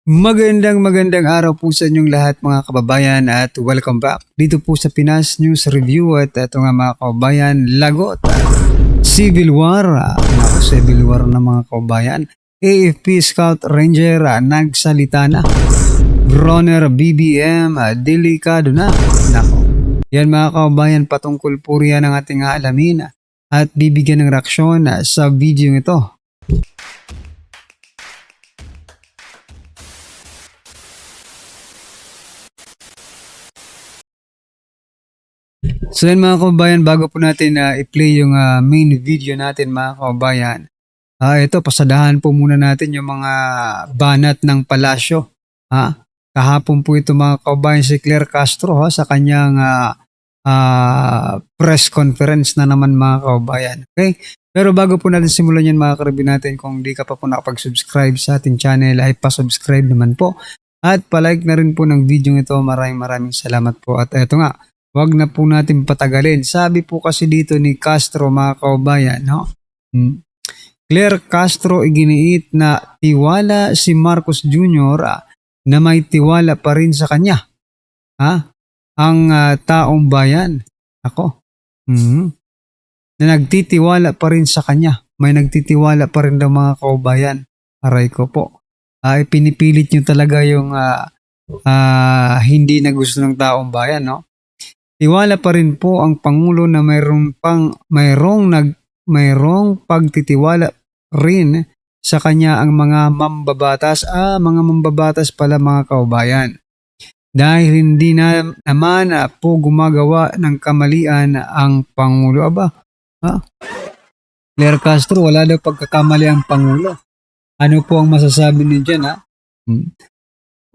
Magandang araw po sa inyong lahat mga kababayan at welcome back dito po sa Pinas News Review at ito nga mga kababayan, lagot Civil War. Civil War na mga kababayan. AFP Scout Ranger nagsalita na. Bronner BBM delikado na. Nako. Yan mga kababayan, patungkol po riyan ang ating alamin at bibigyan ng reaksyon sa video ito. So yan mga kababayan, bago po natin i-play yung main video natin mga kababayan, ito pasadahan po muna natin yung mga banat ng palasyo. Kahapon po ito mga kababayan si Claire Castro sa kanyang press conference na naman mga kababayan. Okay? Pero bago po natin simulan yan mga karabin natin, kung di ka pa po nakapag-subscribe sa ating channel ay pa-subscribe naman po. At palike na rin po ng video ito. Maraming salamat po. At eto nga, wag na po natin patagalin. Sabi po kasi dito ni Castro mga kaubayan, no? Claire Castro iginiit na tiwala si Marcos Jr. Na may tiwala pa rin sa kanya. Ang taong bayan. Ako. Na nagtitiwala pa rin sa kanya. May nagtitiwala pa rin daw mga kaubayan. Aray ko po. Pinipilit nyo talaga yung hindi na gusto ng taong bayan, no? Tiwala pa rin po ang Pangulo na mayroong pagtitiwala rin sa kanya ang mga mambabatas. Mga mambabatas pala mga kaubayan. Dahil hindi na naman po gumagawa ng kamalian ang Pangulo. Claire Castro, wala daw pagkakamali ang Pangulo. Ano po ang masasabi niyo dyan,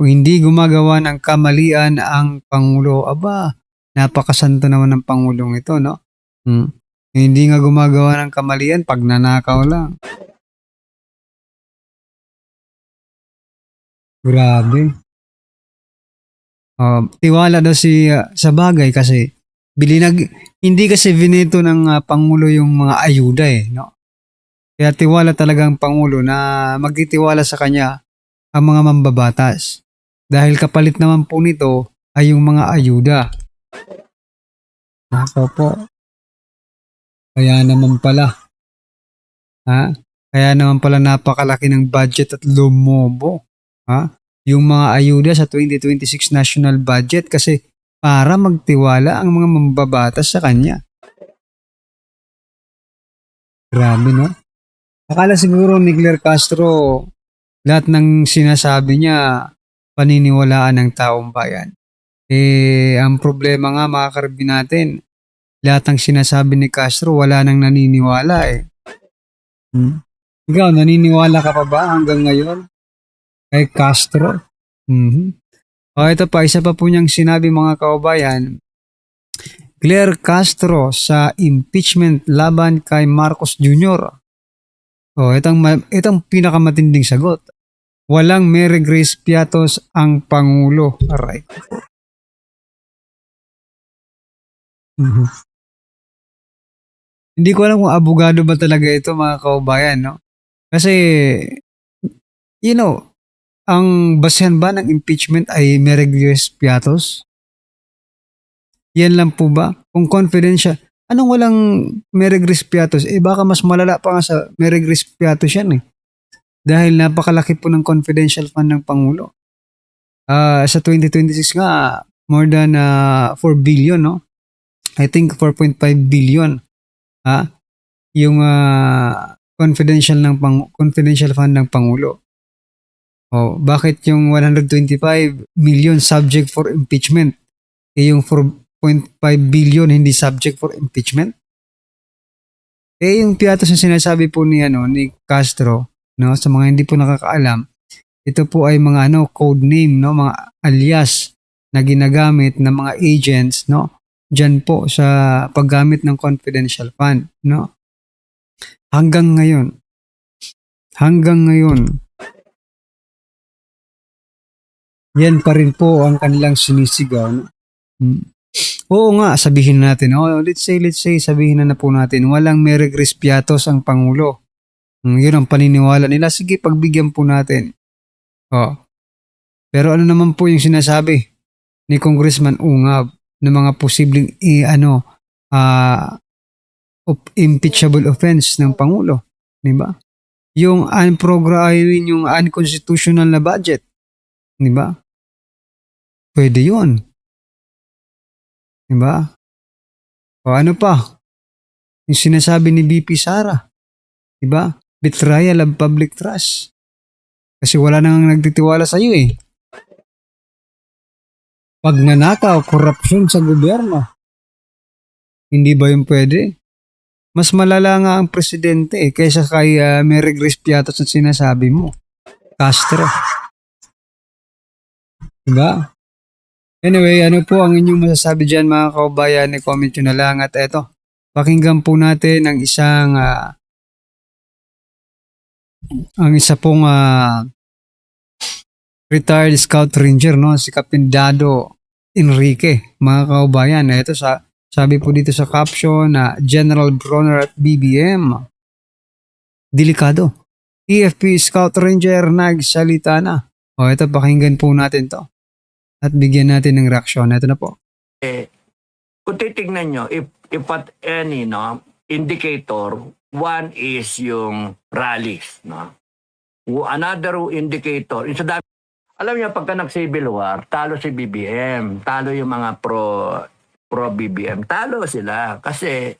Kung hindi gumagawa ng kamalian ang Pangulo, napakasanto naman ng Pangulong ito, no? Hindi nga gumagawa ng kamalian, pag nanakaw lang. Grabe. Tiwala daw sa bagay kasi hindi kasi vineto ng Pangulo yung mga ayuda no? Kaya tiwala talaga ang Pangulo na magtitiwala sa kanya ang mga mambabatas. Dahil kapalit naman po nito ay yung mga ayuda. Nako po. Kaya naman pala napakalaki ng budget at lumobo. Yung mga ayuda sa 2026 national budget kasi para magtiwala ang mga mambabatas sa kanya. Grabe, no? Akala siguro ni Claire Castro lahat ng sinasabi niya paniniwalaan ng taong bayan. Ang problema nga mga karabin natin, lahat ng sinasabi ni Castro wala nang naniniwala Ikaw, naniniwala ka pa ba hanggang ngayon kay Castro? Ito pa, isa pa po niyang sinabi mga kaubayan, Claire Castro sa impeachment laban kay Marcos Jr. Itong pinakamatinding sagot. Walang Mary Grace Piatos ang Pangulo. Aray. Hindi ko alam kung abogado ba talaga ito mga kaubayan, no? Kasi, ang basehan ba ng impeachment ay Mary Grace Piatos? Yan lang po ba? Kung confidential, anong walang Mary Grace Piatos? Baka mas malala pa nga sa Mary Grace Piatos yan Dahil napakalaki po ng confidential fund ng Pangulo. Sa 2026 nga, more than 4 billion, no? I think 4.5 billion. Yung confidential fund ng Pangulo. Bakit yung 125 million subject for impeachment? Yung 4.5 billion hindi subject for impeachment? Yung Piatos na sinasabi po ni Castro, no, sa mga hindi po nakakaalam, ito po ay mga code name, no, mga alias na ginagamit ng mga agents, no, diyan po sa paggamit ng confidential fund, no. Hanggang ngayon yan pa rin po ang kanilang sinisigaw, no? Oo nga, sabihin natin, let's say, sabihin na po natin, walang Mary Grace Piatos ang Pangulo. Yun ang paniniwala nila. Sige, pagbigyan po natin. Pero ano naman po yung sinasabi ni Congressman Ungab ng mga posibleng impeachable offense ng Pangulo, di ba? Yung yung unconstitutional na budget, di ba? Pwede yun, di ba? O ano pa, yung sinasabi ni BP Sara, di ba? Betrayal of public trust. Kasi wala nang nagtitiwala sa iyo eh. Pagnanakaw, korupsyon sa gobyerno. Hindi ba yung pwede? Mas malala nga ang presidente kaysa kay Mary Grace Piatos na sinasabi mo. Castro. Diba? Anyway, ano po ang inyong masasabi dyan mga kaubayan? I-comment nyo na lang. At eto, pakinggan po natin ang isa pong retired Scout Ranger, no? Si Kapindado Enrique, mga kaubayan. Ito sabi po dito sa caption na General Bronner at BBM. Delikado. EFP Scout Ranger nagsalita na. O ito, pakinggan po natin to. At bigyan natin ng reaksyon. Ito na po. Kung titignan nyo, if at any indicator, one is yung rallies. No? Another indicator, alam niyo, pagka nag-civil war, talo si BBM, talo yung mga pro-BBM, talo sila. Kasi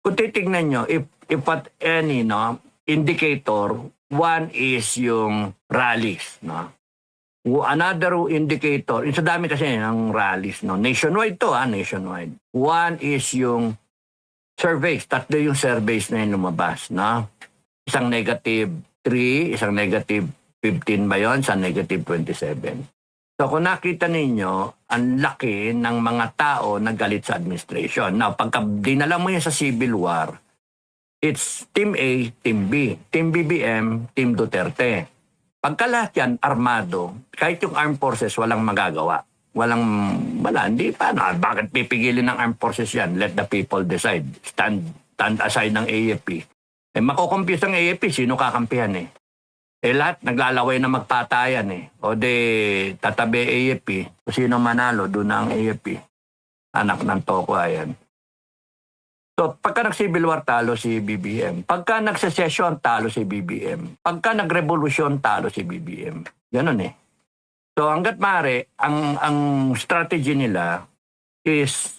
kung titignan nyo, if at any indicator, one is yung rallies. No? Another indicator, sa dami kasi ng rallies, no? Nationwide to, nationwide. One is yung surveys, tatlo yung surveys na yung lumabas, no? Isang -3, isang -15 ba yun, isang -27. So kung nakita ninyo, ang laki ng mga tao na galit sa administration. Now, pagka dinala mo yan sa civil war, it's Team A, Team B, Team BBM, Team Duterte. Pagka lahat yan, armado, kahit yung armed forces, walang magagawa. Hindi pa. Bakit pipigilin ng armed forces yan? Let the people decide. Stand aside ng AFP. Makukumpiyos ang AFP, sino kakampihan eh? Lahat naglalaway na magpatayan eh. O tatabi AFP. Kung sino manalo, doon na ang AFP. Anak ng toko, ayan. So, pagka nag-civil war, talo si BBM. Pagka nag-secession, talo si BBM. Pagka nag-revolusyon, talo si BBM. Ganon eh. So, hanggat maaari, ang strategy nila is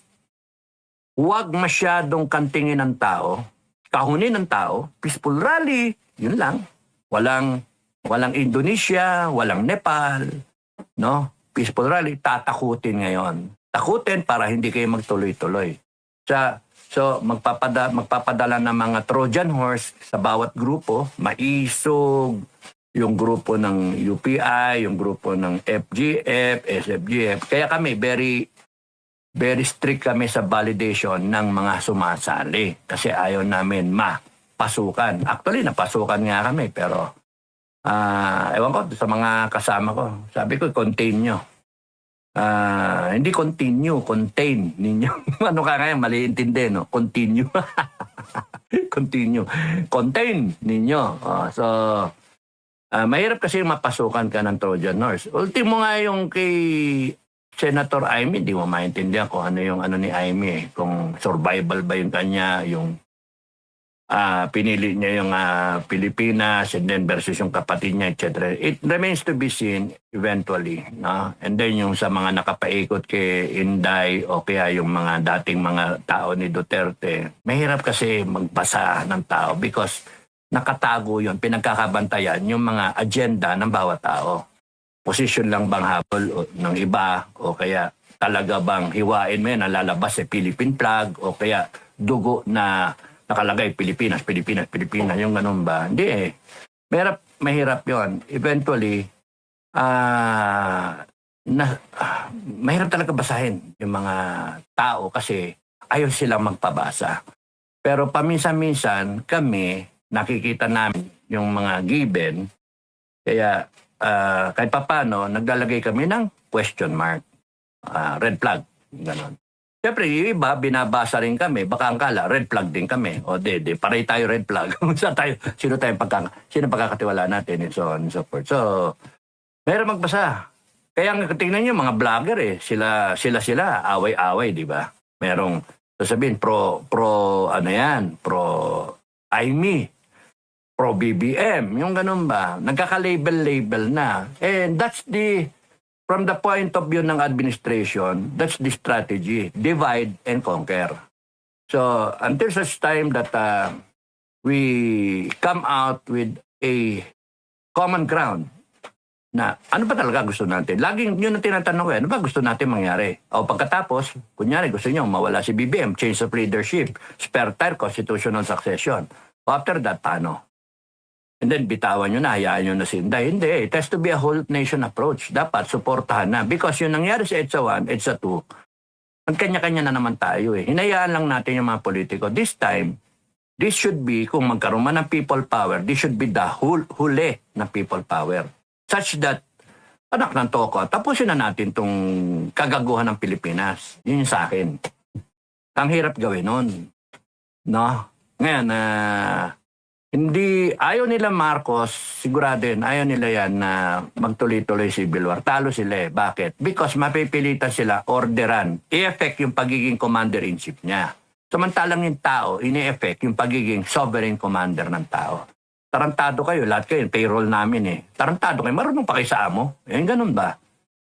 huwag masyadong kantingin ng tao, kahunin ng tao, peaceful rally, yun lang. Walang Indonesia, walang Nepal, no? Peaceful rally, tatakutin ngayon. Takutin para hindi kayo magtuloy-tuloy. So, magpapadala ng mga Trojan horse sa bawat grupo, maisog, yung grupo ng UPI, yung grupo ng FGF, SFGF. Kaya kami, very, very strict kami sa validation ng mga sumasali. Kasi ayaw namin mapasukan. Actually, napasukan nga kami, pero ewan ko, sa mga kasama ko, sabi ko, contain nyo. Hindi continue, contain ninyo. Ano ka kaya, mali intindi, no? Continue. Continue. Contain ninyo. Mahirap kasi mapasukan ka ng Trojan horse. Ultimo nga yung kay Senator Amy, di mo maintindihan kung ano yung ni Amy eh. Kung survival ba yung kanya, yung pinili niya yung Pilipinas and then versus yung kapatid niya, etc. It remains to be seen eventually. No? And then yung sa mga nakapaikot kay Inday o kaya yung mga dating mga tao ni Duterte, mahirap kasi magbasa ng tao because nakatago yun, pinagkakabantayan yung mga agenda ng bawat tao. Position lang bang habol ng iba o kaya talaga bang hiwain mo yan, nalalabas sa Philippine flag o kaya dugo na nakalagay Pilipinas, yung ganun ba? Hindi eh. Mahirap yon. Eventually, mahirap talaga basahin yung mga tao kasi ayaw silang magpabasa. Pero paminsan-minsan kami, nakikita namin yung mga given, kaya kahit papano, naglalagay kami ng question mark, red flag, ganun. Siyempre, yung iba, binabasa rin kami. Baka angkala, red flag din kami. O, pareho tayo red flag. Sino pagkakatiwala natin, and so on and so forth. So, mahirap magbasa. Kaya tingnan niyo mga vlogger sila away-away, di ba? Merong sasabihin pro ano yan, pro IME, pro BBM, yung ganun ba? Nagkaka-label na. And that's from the point of view ng administration, that's the strategy, divide and conquer. So until such time that we come out with a common ground, na ano ba talaga gusto natin? Laging yun ang tinatanong ko, ano ba gusto natin mangyari? O pagkatapos, kunyari gusto nyo mawala si BBM, change of leadership, spare tire, constitutional succession. O after that, paano? And then bitawan nyo na, hayaan nyo na si Inday. Hindi, it has to be a whole nation approach. Dapat suportahan na. Because yung nangyari sa EDSA 1, EDSA 2, magkanya-kanya na naman tayo Hinayaan lang natin yung mga politiko. This time, this should be, kung magkaroon man ng people power, this should be the huli na people power. Such that, anak ng toko, tapusin na natin tong kagaguhan ng Pilipinas. Yun yung sa akin. Ang hirap gawin nun. No? Ngayon, hindi, ayaw nila Marcos, siguradin, ayaw nila yan na magtuloy-tuloy civil war. Talo sila Bakit? Because mapipilitan sila orderan. I-effect yung pagiging commander-in-chief niya. Samantalang yung tao, ini-effect yung pagiging sovereign commander ng tao. Tarantado kayo, lahat kayo, payroll namin Tarantado kayo, marunong pa kayo sa amo. Ganun ba?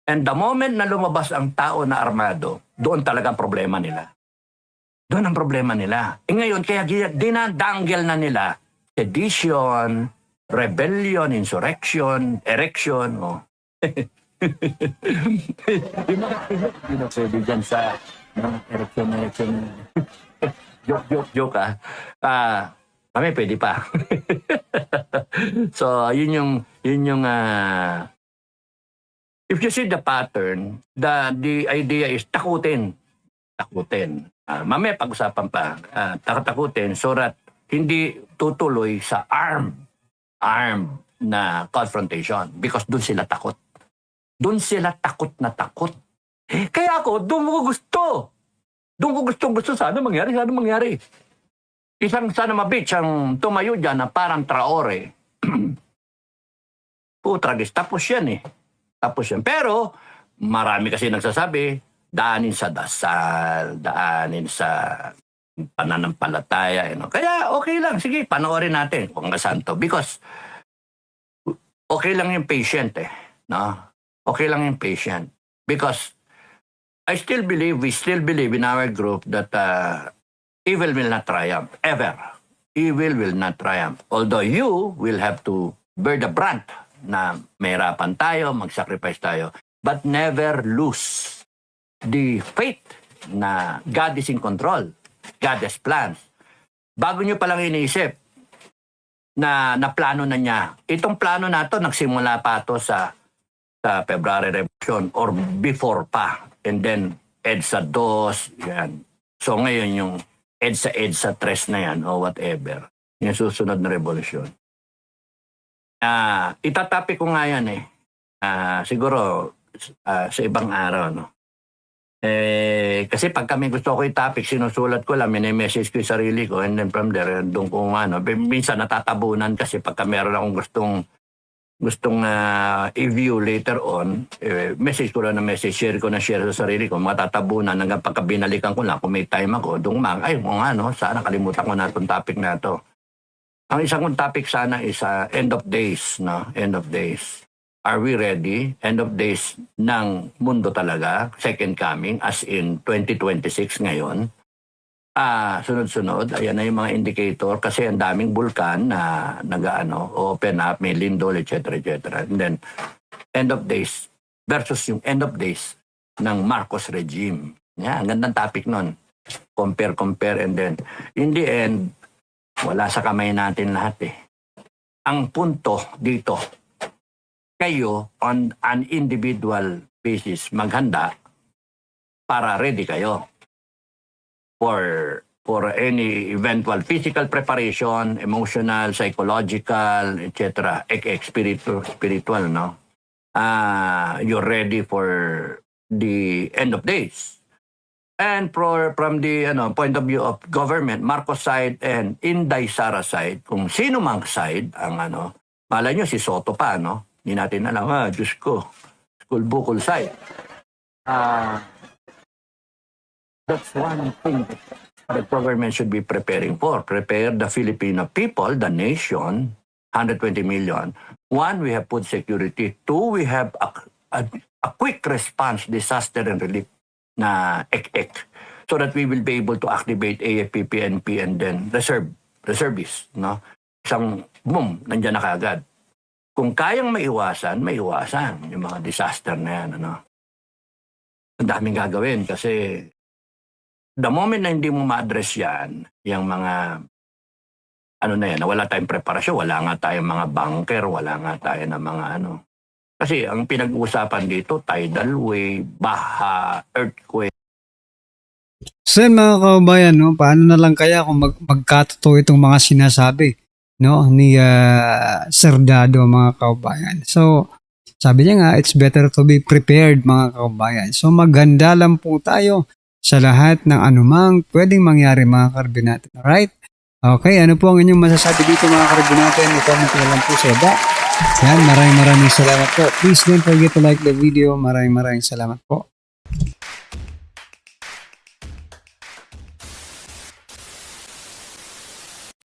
And the moment na lumabas ang tao na armado, doon talaga ang problema nila. Doon ang problema nila. Ngayon, kaya dinadanggel na nila sedition, rebellion, insurrection, erection. Pinasabi dyan sa erection. Joke. Kami pwede pa. So, yun yung if you see the pattern, the idea is takutin. Mamaya pag-usapan pa, takutin so that hindi tutuloy sa armed na confrontation because doon sila takot. Doon sila takot na takot. Kaya ako, doon ko gusto. Doon ko gusto sana mangyari. Isang sana mabitch ang tumayo dyan na parang Traore. Putragis, tapos yan Pero, marami kasi nagsasabi, daanin sa dasal, daanin sa pananampalataya. Kaya okay lang, sige, panoorin natin kung kasanto. Because, okay lang yung patient No? Okay lang yung patient. Because, we still believe in our group that evil will not triumph, ever. Evil will not triumph. Although you will have to bear the brunt na mahirapan tayo, mag-sacrifice tayo, but never lose the faith na God is in control. God has plans. Bago nyo palang iniisip na plano na niya. Itong plano na to, nagsimula pa to sa February Revolution or before pa. And then, EDSA 2, yan. So ngayon yung EDSA 3 na yan o whatever. Yung susunod na revolusyon. Itatopic ko nga yan siguro sa ibang araw, no? Kasi pag kami gusto ko yung topic, sinusulat ko lang, message ko yung sarili ko, and then from there, doon ko minsan natatabunan kasi pagka meron akong gustong i-view later on, message ko lang na message, share sa sarili ko, matatabunan hanggang pagka binalikan ko lang, kung may time ako, sana kalimutan ko na itong topic na ito. Ang isang kong topic sana is end of days, no? End of days. Are we ready? End of days ng mundo talaga, second coming, as in 2026 ngayon. Sunod-sunod, ayan na yung mga indicator kasi ang daming bulkan na open up, may lindol, etc. And then, end of days versus yung end of days ng Marcos regime. Yan, ang gandang topic nun. Compare, and then, in the end, wala sa kamay natin lahat Ang punto dito, kayo on an individual basis maghanda para ready kayo for any eventual physical preparation, emotional, psychological, etc. Spiritual, no? You're ready for the end of days. And from the point of view of government, Marcos side and Inday Sara side, kung sino mang side ang malay nyo si Soto pa, no? Hindi natin alam, Diyos ko. school Bukol site. That's one thing the government should be preparing for. Prepare the Filipino people, the nation, 120 million. One, we have food security. Two, we have a quick response disaster and relief na EC so that we will be able to activate AFP, PNP, and then reservists. No? Isang boom, nandiyan na kaagad. Kung kayang maiwasan yung mga disaster na yan. Ano? Ang daming gagawin kasi the moment na hindi mo ma-address yan, yung mga ano na yan, wala tayong preparasyon, wala nga tayong mga bunker, wala nga tayo ng mga ano. Kasi ang pinag-uusapan dito, tidal wave, baha, earthquake. So yun, mga kababayan, no, paano na lang kaya kung magkatotoo itong mga sinasabi, no, ni Sir Dado, mga kababayan. So sabi niya nga, it's better to be prepared, mga kababayan. So maganda lang po tayo sa lahat ng anumang pwedeng mangyari, mga karbi natin. Alright? Okay, ano po ang inyong masasabi dito, mga karbi natin? I-comment na lang po sa iba. Yan, maraming salamat po. Please don't forget to like the video. Maraming salamat po.